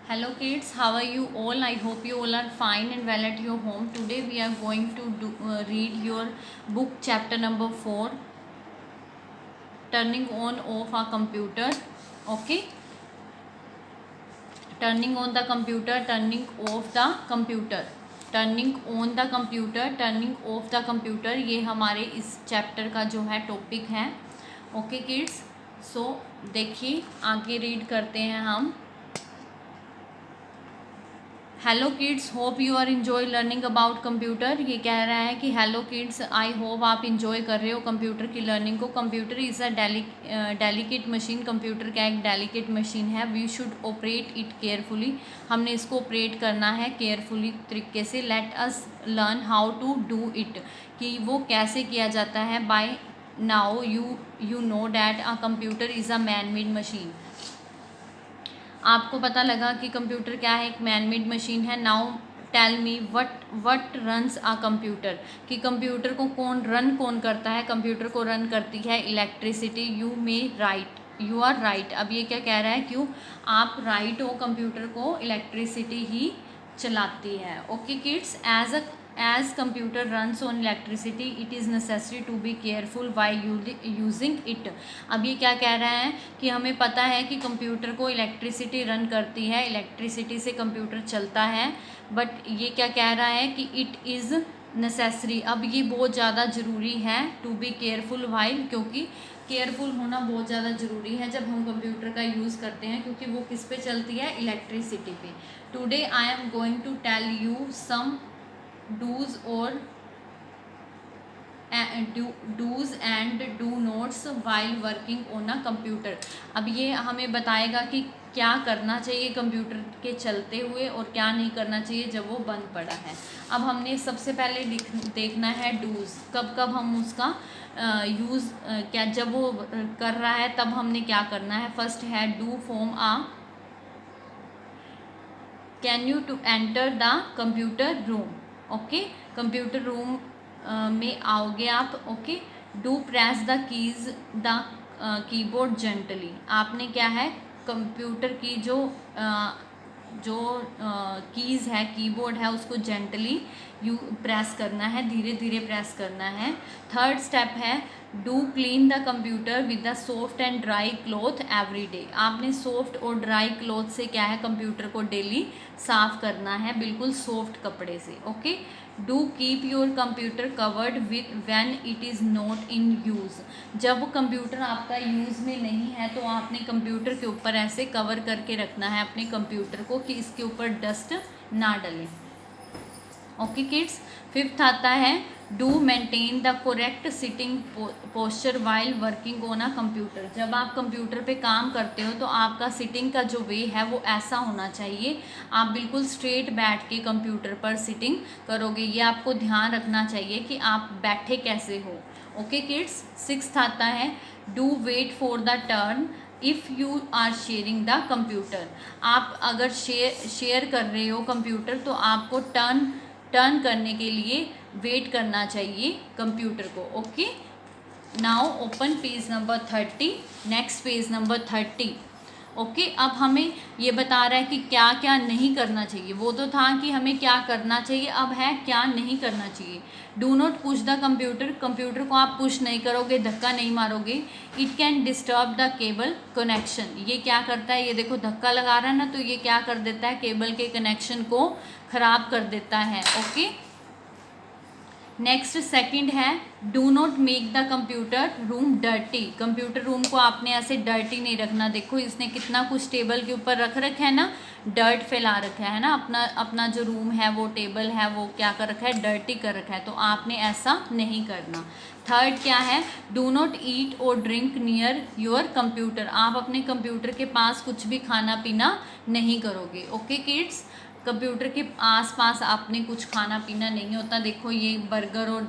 Hello kids, how are you all? I hope you all are fine and well at your home. Today we are going to read your book chapter number 4, turning on off a computer. Okay, turning on the computer, turning off the computer, turning on the computer, turning off the computer. ये हमारे इस chapter का जो है topic है. Okay kids, सो देखिए आगे read करते हैं हम. Hello kids, hope you are enjoy learning about computer. ये कह रहा है कि हेलो किड्स, आई होप आप इन्जॉय कर रहे हो कंप्यूटर की लर्निंग को. Computer is a delicate machine. Computer क्या एक डेलिकेट मशीन है. We should operate it carefully. हमने इसको ऑपरेट करना है केयरफुली तरीके से. Let us learn how to do it, कि वो कैसे किया जाता है. By now you know that a computer is a man made machine. आपको पता लगा कि कंप्यूटर क्या है, एक मैन मेड मशीन है. Now tell me what runs a computer, कि कंप्यूटर को कौन करता है. कंप्यूटर को रन करती है इलेक्ट्रिसिटी. You are right. अब ये क्या कह रहा है, क्यों आप राइट हो, कंप्यूटर को इलेक्ट्रिसिटी ही चलाती है. Okay kids, as computer runs on electricity it is necessary to be careful while using it. अब ये क्या कह रहा है कि हमें पता है कि कंप्यूटर को इलेक्ट्रिसिटी रन करती है, इलेक्ट्रिसिटी से कंप्यूटर चलता है. बट ये क्या कह रहा है कि इट इज़ नेसेसरी. अब ये बहुत ज़्यादा ज़रूरी है टू बी केयरफुल वाइल, क्योंकि केयरफुल होना बहुत ज़्यादा ज़रूरी है जब हम कंप्यूटर का यूज़ करते हैं, क्योंकि वो किस पे चलती है, इलेक्ट्रिसिटी पे. Today I am going to tell you some do's और do's and do nots while working on a computer. अब ये हमें बताएगा कि क्या करना चाहिए कंप्यूटर के चलते हुए और क्या नहीं करना चाहिए जब वो बंद पड़ा है. अब हमने सबसे पहले देखना है डूज. कब कब हम उसका यूज़ क्या, जब वो कर रहा है तब हमने क्या करना है. फर्स्ट है do form a queue to enter the computer room. Okay, computer room में आओगे आप. Okay, do press the keys the keyboard gently. आपने क्या है, कंप्यूटर की जो कीज़ है, कीबोर्ड है, उसको जेंटली प्रेस करना है, धीरे धीरे प्रेस करना है. थर्ड स्टेप है do clean the computer with the soft and dry cloth every day. आपने सॉफ्ट और ड्राई क्लॉथ से क्या है, कंप्यूटर को डेली साफ करना है, बिल्कुल सॉफ्ट कपड़े से. Okay, do keep your computer covered with when it is not in use. जब कंप्यूटर आपका यूज़ में नहीं है तो आपने कंप्यूटर के ऊपर ऐसे कवर करके रखना है अपने कंप्यूटर को, कि इसके ऊपर डस्ट ना डले. ओके किड्स, फिफ्थ आता है do maintain the correct sitting posture while working on a computer. जब आप कंप्यूटर पे काम करते हो तो आपका सिटिंग का जो वे है वो ऐसा होना चाहिए. आप बिल्कुल स्ट्रेट बैठ के कंप्यूटर पर सिटिंग करोगे. ये आपको ध्यान रखना चाहिए कि आप बैठे कैसे हो. ओके किड्स, सिक्स्थ आता है do wait for the turn if you are sharing the computer. आप अगर शेयर कर रहे हो कंप्यूटर तो आपको टर्न करने के लिए वेट करना चाहिए कंप्यूटर को. Okay, now open page number 30. Next page number 30. Okay, अब हमें ये बता रहा है कि क्या क्या नहीं करना चाहिए. वो तो था कि हमें क्या करना चाहिए, अब है क्या नहीं करना चाहिए. Do not push the computer. Computer को आप पुश नहीं करोगे, धक्का नहीं मारोगे. It can disturb the cable connection. ये क्या करता है, ये देखो धक्का लगा रहा है ना, तो ये क्या कर देता है, केबल के कनेक्शन को ख़राब कर देता है. ओके, नेक्स्ट सेकंड है do not make the computer room dirty. Computer room को आपने ऐसे डर्टी नहीं रखना. देखो इसने कितना कुछ टेबल के ऊपर रख रखा है ना, डर्ट फैला रखा है ना. अपना जो रूम है, वो टेबल है, वो क्या कर रखा है, डर्टी कर रखा है. तो आपने ऐसा नहीं करना. थर्ड क्या है, डू नॉट ईट और ड्रिंक नियर योर कंप्यूटर. आप अपने कंप्यूटर के पास कुछ भी खाना पीना नहीं करोगे. ओके किड्स, कंप्यूटर के आसपास आपने कुछ खाना पीना नहीं होता. देखो ये बर्गर और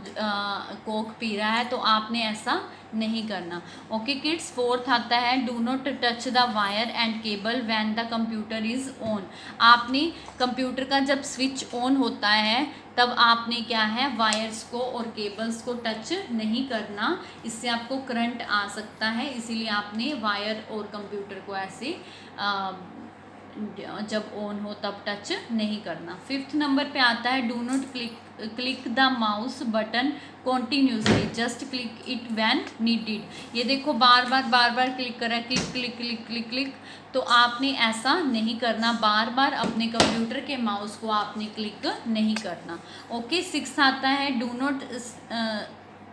कोक पी रहा है, तो आपने ऐसा नहीं करना. ओके किड्स, फोर्थ आता है do not touch the wire and cable when the computer is on. आपने कंप्यूटर का जब स्विच ऑन होता है तब आपने क्या है, वायर्स को और केबल्स को टच नहीं करना. इससे आपको करंट आ सकता है, इसीलिए आपने वायर और कंप्यूटर को ऐसे जब ऑन हो तब टच नहीं करना। 5th नंबर पे आता है do not click the mouse button continuously, just click it when needed. ये देखो बार बार क्लिक कर रहा है, click click click click click, तो आपने ऐसा नहीं करना, बार बार अपने कंप्यूटर के माउस को आपने क्लिक नहीं करना। ओके। 6 आता है do not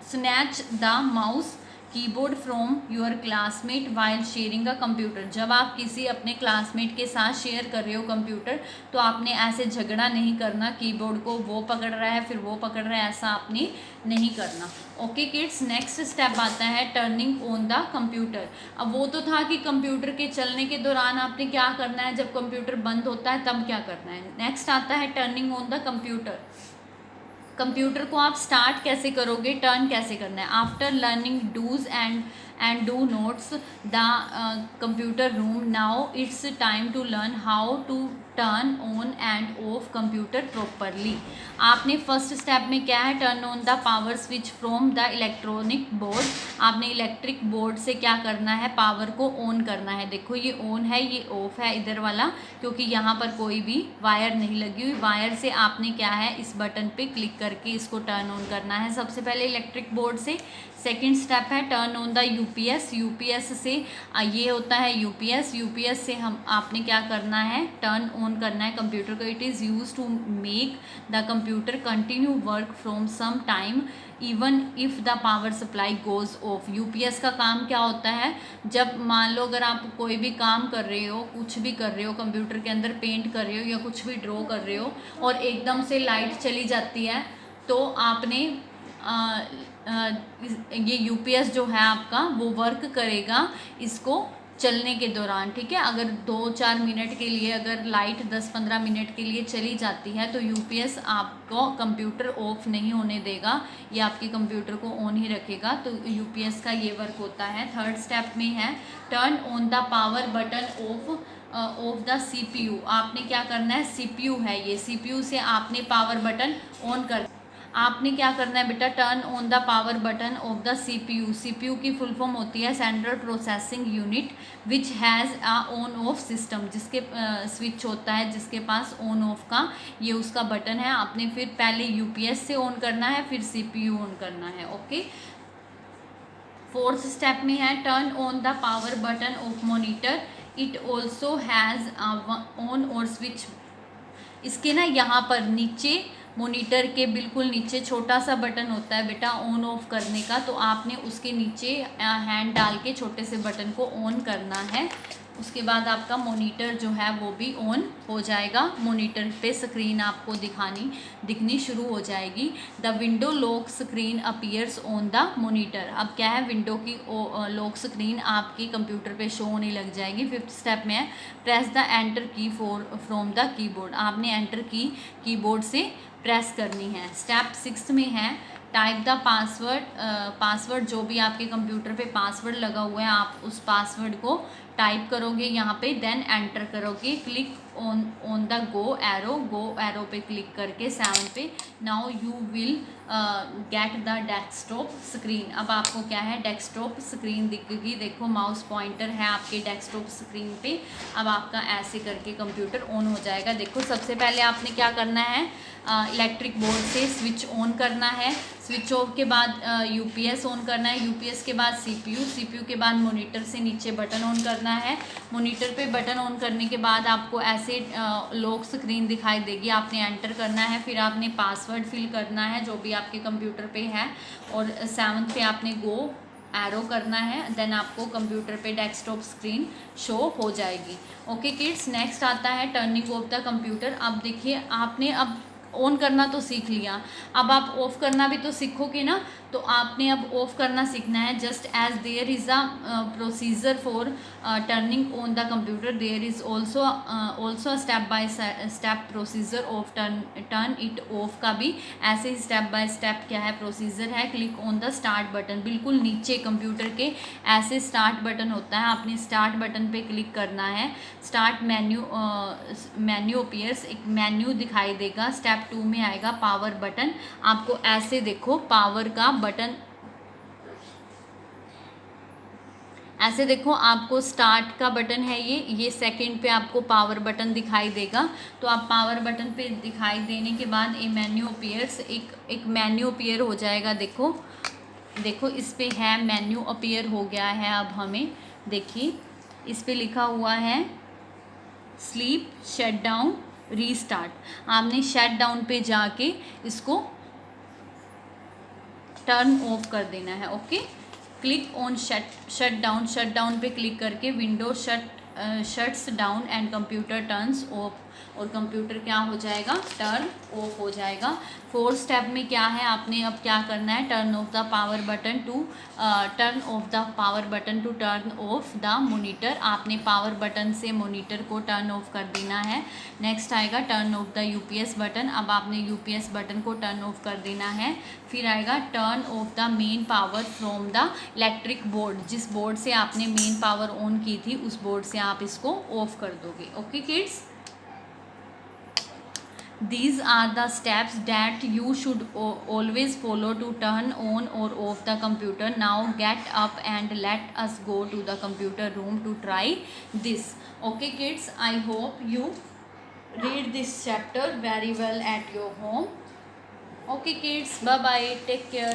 snatch the mouse keyboard from your classmate while sharing a computer. जब आप किसी अपने क्लासमेट के साथ शेयर कर रहे हो कंप्यूटर, तो आपने ऐसे झगड़ा नहीं करना, कीबोर्ड को वो पकड़ रहा है फिर वो पकड़ रहा है, ऐसा आपने नहीं करना। ओके किड्स, नेक्स्ट स्टेप आता है टर्निंग ऑन द कंप्यूटर। अब वो तो था कि कंप्यूटर के चलने के दौरान आपने क्या करना है, जब कंप्यूटर बंद होता है तब क्या करना है। नेक्स्ट आता है turning on the computer. Computer को आप स्टार्ट कैसे करोगे, टर्न कैसे करना है। After learning do's and do notes the computer room, now it's time to learn how to turn on and off computer properly. आपने फर्स्ट स्टेप में क्या है, turn on the power switch from the electronic board. आपने electric board से क्या करना है, power को ऑन करना है। देखो ये ऑन है, ये ऑफ है इधर वाला, क्योंकि यहाँ पर कोई भी वायर नहीं लगी हुई। वायर से आपने क्या है, इस बटन पे क्लिक करके इसको टर्न ऑन करना है सबसे पहले इलेक्ट्रिक बोर्ड से। सेकेंड स्टेप है turn on the UPS. UPS से ये होता है यूपीएस, यूपीएस से हम आपने क्या करना है, टर्न ऑन करना है कंप्यूटर को। It is use to make the computer continue work from some time even if the power supply goes off. UPS का काम क्या होता है, जब मान लो अगर आप कोई भी काम कर रहे हो, कुछ भी कर रहे हो कंप्यूटर के अंदर, पेंट कर रहे हो या कुछ भी ड्रॉ कर रहे हो, और एकदम से लाइट चली जाती है, तो आपने ये यूपीएस जो है आपका वो वर्क करेगा इसको चलने के दौरान, ठीक है। अगर 2-4 मिनट के लिए अगर लाइट 10-15 मिनट के लिए चली जाती है तो यूपीएस आपको कंप्यूटर ऑफ नहीं होने देगा, ये आपके कंप्यूटर को ऑन ही रखेगा। तो यूपीएस का ये वर्क होता है। थर्ड स्टेप में है turn on the power button of the CPU. आपने क्या करना है, सीपीयू है ये, सीपीयू से आपने पावर बटन ऑन कर, आपने क्या करना है बेटा, turn on the power button of the CPU. CPU की फुल फॉर्म होती है central processing unit which has a on off system, जिसके स्विच होता है जिसके पास ऑन ऑफ का ये उसका बटन है। आपने फिर पहले यूपीएस से ऑन करना है, फिर सीपीयू ऑन करना है। ओके। फोर्थ स्टेप में है turn on the power button of monitor. It also has on और स्विच। इसके ना यहाँ पर नीचे मॉनिटर के बिल्कुल नीचे छोटा सा बटन होता है बेटा ऑन ऑफ करने का, तो आपने उसके नीचे हैंड डाल के छोटे से बटन को ऑन करना है। उसके बाद आपका मॉनिटर जो है वो भी ऑन हो जाएगा, मॉनिटर पे स्क्रीन आपको दिखनी शुरू हो जाएगी। The window lock screen appears on the monitor. अब क्या है, विंडो की लॉक स्क्रीन आपके कंप्यूटर पे शो होने लग जाएगी। फिफ्थ स्टेप में है प्रेस द एंटर की फ्रॉम द कीबोर्ड। आपने एंटर की कीबोर्ड से प्रेस करनी है। स्टेप 6 में है टाइप द पासवर्ड जो भी आपके कंप्यूटर पे पासवर्ड लगा हुआ है आप उस पासवर्ड को टाइप करोगे यहाँ पे, देन एंटर करोगे। Click on the go arrow पे क्लिक करके 7 पे। Now you will get the desktop screen. अब आपको क्या है, डेस्कटॉप स्क्रीन दिखेगी। देखो माउस पॉइंटर है आपके डेस्कटॉप स्क्रीन पे। अब आपका ऐसे करके कंप्यूटर ऑन हो जाएगा। देखो सबसे पहले आपने क्या करना है, इलेक्ट्रिक बोर्ड से स्विच ऑन करना है, स्विच ऑफ के बाद यूपीएस ऑन करना है, यूपीएस के बाद सीपीयू के बाद मॉनिटर से नीचे बटन ऑन करना है। मॉनिटर पे बटन ऑन करने के बाद आपको ऐसे लॉक स्क्रीन दिखाई देगी, आपने एंटर करना है, फिर आपने पासवर्ड फिल करना है जो भी आपके कंप्यूटर पे है, और 7 पे आपने गो एरो करना है, देन आपको कंप्यूटर पे डेस्कटॉप स्क्रीन शो हो जाएगी। ओके किड्स, नेक्स्ट आता है टर्निंग ऑफ द कंप्यूटर। अब देखिए आपने अब ऑन करना तो सीख लिया, अब आप ऑफ़ करना भी तो सीखोगे ना, तो आपने अब ऑफ़ करना सीखना है। Just as there is a procedure for turning on the computer, there is also step by step procedure of turn it off का भी ऐसे ही स्टेप बाय स्टेप क्या है प्रोसीजर है। Click on the start button, बिल्कुल नीचे computer के ऐसे स्टार्ट बटन होता है, आपने स्टार्ट बटन पे क्लिक करना है। स्टार्ट मेन्यू अपीयर्स, एक मेन्यू दिखाई देगा। स्टेप 2 में आएगा पावर बटन। आपको ऐसे देखो पावर का बटन ऐसे देखो आपको स्टार्ट का बटन है ये सेकंड पे आपको पावर बटन दिखाई देगा। तो आप पावर बटन पे दिखाई देने के बाद ए मेन्यू अपीयर्स, एक मेन्यू अपीयर हो जाएगा। देखो इस पे है मेन्यू अपीयर हो गया है। अब हमें देखिए इस पे लिखा हुआ है स्लीप, शट डाउन, रीस्टार्ट। आपने शट डाउन पे जाके इसको टर्न ऑफ कर देना है। Okay, click on shut down पे क्लिक करके window shuts down and computer turns of, और कंप्यूटर क्या हो जाएगा, टर्न ऑफ हो जाएगा। 4 स्टेप में क्या है, आपने अब क्या करना है, turn off the power button to turn off the monitor. आपने पावर बटन से मोनीटर को टर्न ऑफ कर देना है। नेक्स्ट आएगा turn off the UPS button. अब आपने यूपीएस बटन को टर्न ऑफ कर देना है। फिर आएगा turn off the main power from the electric board. जिस बोर्ड से आपने मेन पावर ऑन की थी उस बोर्ड से आप इसको ऑफ कर दोगे। Okay kids, these are the steps that you should always follow to turn on or off the computer. Now get up and let us go to the computer room to try this. Okay kids, I hope you read this chapter very well at your home. Okay kids, bye bye, take care.